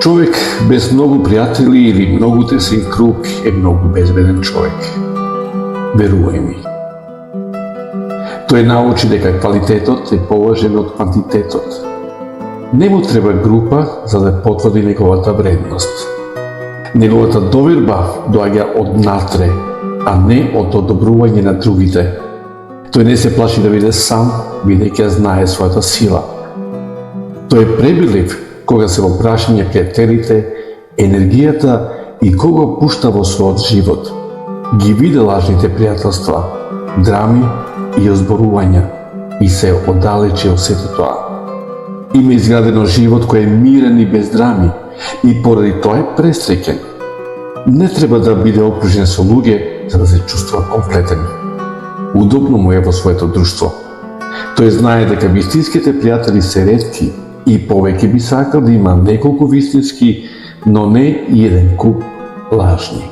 Човек без многу пријатели или многу тесен круг е многу безбеден човек. Верувај ми. Тој научи дека квалитетот е поважен од квантитетот. Не му треба група за да потврди неговата вредност. Неговата доверба доаѓа од натре, а не од одобрување на другите. Тој не се плаши да биде сам, бидејќи знае својата сила. Тој е пребилив кога се во прашање пријателите, енергијата и кого пушта во својот живот. Ги виде лажните пријателства, драми и озборувања и се оддалечи од сето тоа. Има изградено живот кој е мирен и без драми и поради тоа е пресреќен. Не треба да биде окружен со луѓе за да се чувствува комплетен. Удобно му е во своето друштво. Тој знае дека вистинските пријатели се ретки и повеќе би сакал да има неколку вистински, но не и еден куп лажни.